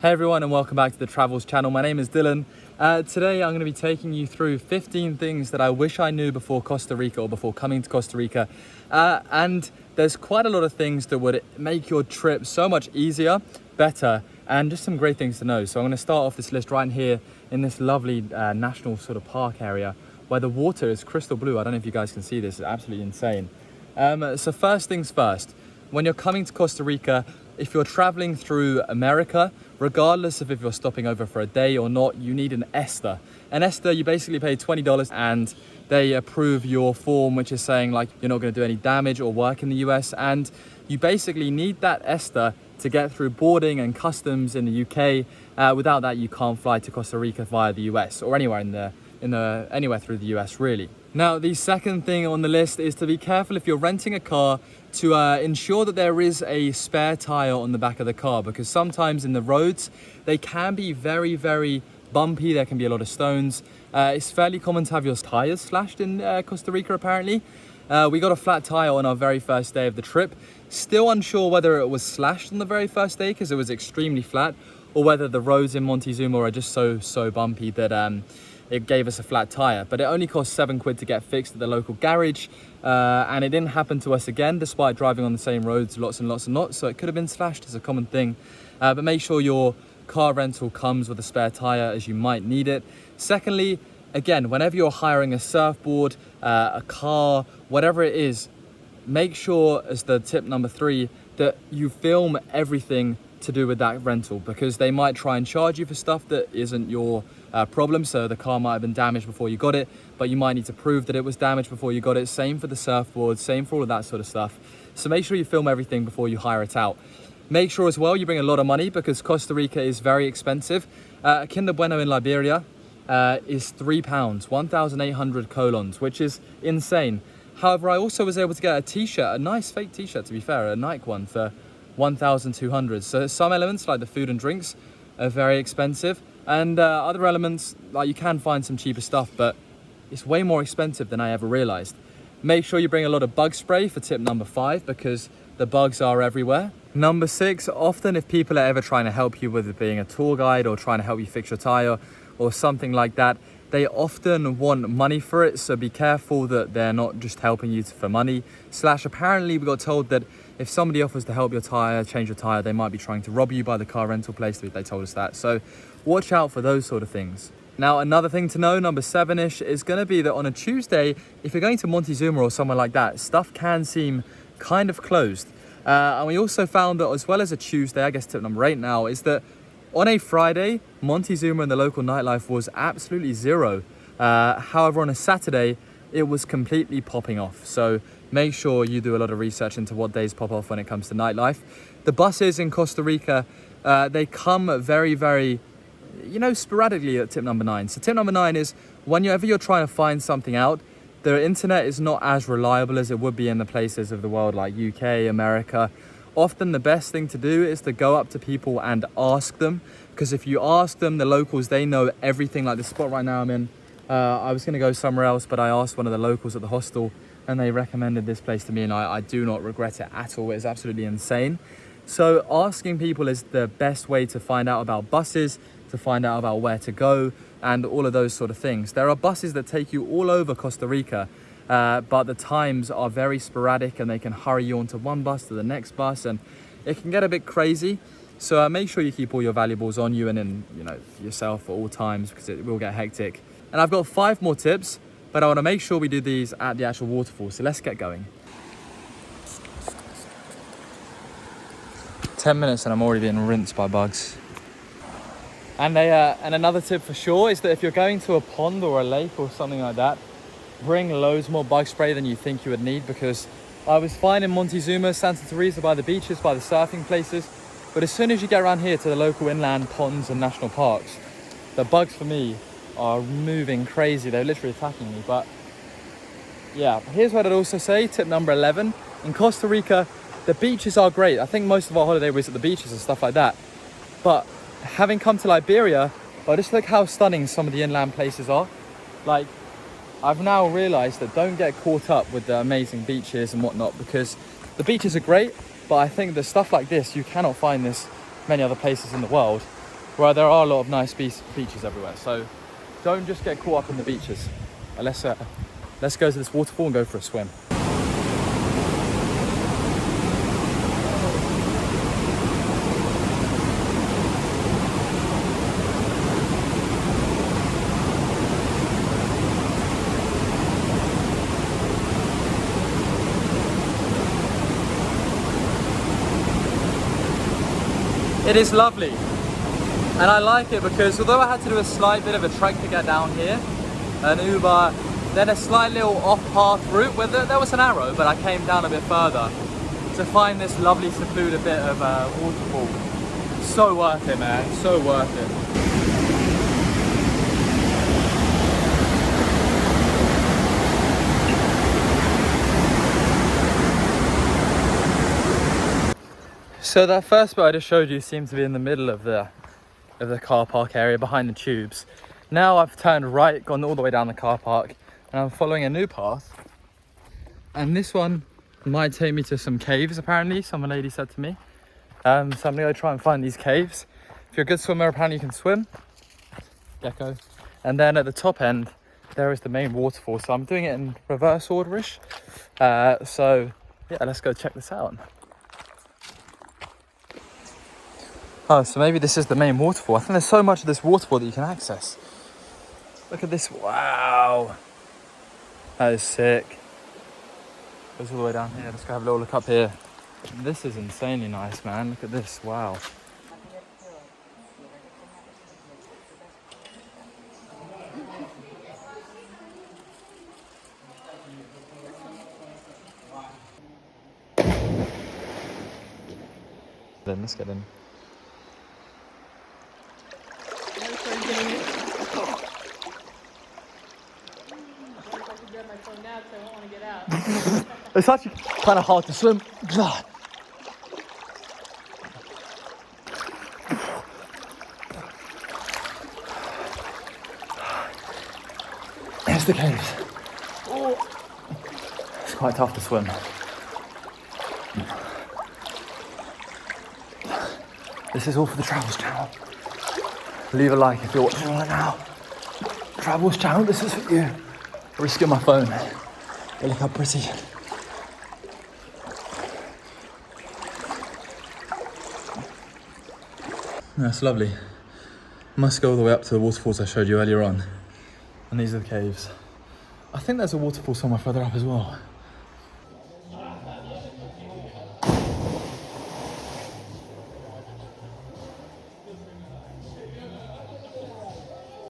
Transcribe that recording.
Hey everyone, and welcome back to the Travels channel. My name is Dylan. Today I'm going to be taking you through 15 things that I wish I knew before Costa Rica or before coming to Costa Rica. And there's quite a lot of things that would make your trip so much easier, better, and just some great things to know. So I'm going to start off this list right here in this lovely national sort of park area where the water is crystal blue. I don't know if you guys can see this, it's absolutely insane. So first things first, when you're coming to Costa Rica, if you're traveling through America, regardless of if you're stopping over for a day or not, you need an ESTA. An ESTA, you basically pay $20 and they approve your form, which is saying like you're not going to do any damage or work in the US. And you basically need that ESTA to get through boarding and customs in the UK. Without that, you can't fly to Costa Rica via the US or anywhere anywhere through the US really. Now, the second thing on the list is to be careful if you're renting a car to ensure that there is a spare tire on the back of the car, because sometimes in the roads, they can be very, very bumpy. There can be a lot of stones. It's fairly common to have your tires slashed in Costa Rica, apparently. We got a flat tire on our very first day of the trip. Still unsure whether it was slashed on the very first day because it was extremely flat, or whether the roads in Montezuma are just so bumpy that it gave us a flat tire. But it only cost £7 to get fixed at the local garage, and it didn't happen to us again despite driving on the same roads lots and lots, so it could have been slashed as a common thing. But make sure your car rental comes with a spare tire, as you might need it. Secondly, again, whenever you're hiring a surfboard, a car, whatever it is, make sure, as the tip number 3, that you film everything to do with that rental, because they might try and charge you for stuff that isn't your problem. So the car might have been damaged before you got it, but you might need to prove that it was damaged before you got it. Same for the surfboard, same for all of that sort of stuff. So make sure you film everything before you hire it out. Make sure as well you bring a lot of money, because Costa Rica is very expensive. A Kinder Bueno in Liberia is £3, 1,800 colons, which is insane. However, I also was able to get a t-shirt, a nice fake t-shirt to be fair, a Nike one, for 1,200. So some elements like the food and drinks are very expensive, and other elements, like, you can find some cheaper stuff, but it's way more expensive than I ever realized. Make sure you bring a lot of bug spray for tip number 5, because the bugs are everywhere. Number 6, often if people are ever trying to help you with being a tour guide or trying to help you fix your tire or something like that, they often want money for it, so be careful that they're not just helping you for money. Apparently we got told that if somebody offers to help your tire, change your tire, they might be trying to rob you by the car rental place. They told us that. So watch out for those sort of things. Now, another thing to know, number 7-ish, is going to be that on a Tuesday, if you're going to Montezuma or somewhere like that, stuff can seem kind of closed. And we also found that as well as a Tuesday, I guess tip number 8 now, is that on a Friday, Montezuma and the local nightlife was absolutely zero. However, on a Saturday, it was completely popping off. So make sure you do a lot of research into what days pop off when it comes to nightlife. The buses in Costa Rica, they come very, very, sporadically at tip number 9. So tip number 9 is whenever you're trying to find something out, the internet is not as reliable as it would be in the places of the world like UK, America. Often the best thing to do is to go up to people and ask them, because if you ask them, the locals, they know everything. Like the spot right now I'm in, I was going to go somewhere else, but I asked one of the locals at the hostel and they recommended this place to me, and I do not regret it at all. It's absolutely insane. So asking people is the best way to find out about buses, to find out about where to go, and all of those sort of things. There are buses that take you all over Costa Rica, but the times are very sporadic and they can hurry you onto one bus to the next bus, and it can get a bit crazy. So make sure you keep all your valuables on you and in yourself at all times, because it will get hectic. And I've got 5 more tips, but I want to make sure we do these at the actual waterfall. So let's get going. 10 minutes and I'm already being rinsed by bugs. And another tip for sure is that if you're going to a pond or a lake or something like that, bring loads more bug spray than you think you would need, because I was fine in Montezuma, Santa Teresa, by the beaches, by the surfing places, but as soon as you get around here to the local inland ponds and national parks, the bugs for me are moving crazy. They're literally attacking me. But yeah, here's what I'd also say, tip number 11. In Costa Rica, the beaches are great. I think most of our holiday was at the beaches and stuff like that. But having come to Liberia, just look how stunning some of the inland places are. Like, I've now realized that don't get caught up with the amazing beaches and whatnot, because the beaches are great, but I think the stuff like this, you cannot find this many other places in the world. where there are a lot of nice beaches everywhere. So don't just get caught up in the beaches. Let's go to this waterfall and go for a swim. It is lovely, and I like it because although I had to do a slight bit of a trek to get down here, an Uber, then a slight little off-path route where there was an arrow, but I came down a bit further to find this lovely secluded bit of waterfall. So worth it, man, so worth it. So that first bit I just showed you seemed to be in the middle of the car park area behind the tubes. Now I've turned right, gone all the way down the car park, and I'm following a new path. And this one might take me to some caves, apparently, some lady said to me. So I'm gonna go try and find these caves. If you're a good swimmer, apparently you can swim. Gecko. And then at the top end, there is the main waterfall. So I'm doing it in reverse orderish. So yeah, let's go check this out. Oh, so maybe this is the main waterfall. I think there's so much of this waterfall that you can access. Look at this, wow. That is sick. Goes all the way down here. Let's go have a little look up here. This is insanely nice, man. Look at this, wow. Then let's get in. It's actually kind of hard to swim. Here's the caves. Oh. It's quite tough to swim. This is all for the Travels channel. Leave a like if you're watching right now. Travels channel, this is for you. Risking my phone. Hey, look how pretty. That's lovely. Must go all the way up to the waterfalls I showed you earlier on. And these are the caves. I think there's a waterfall somewhere further up as well.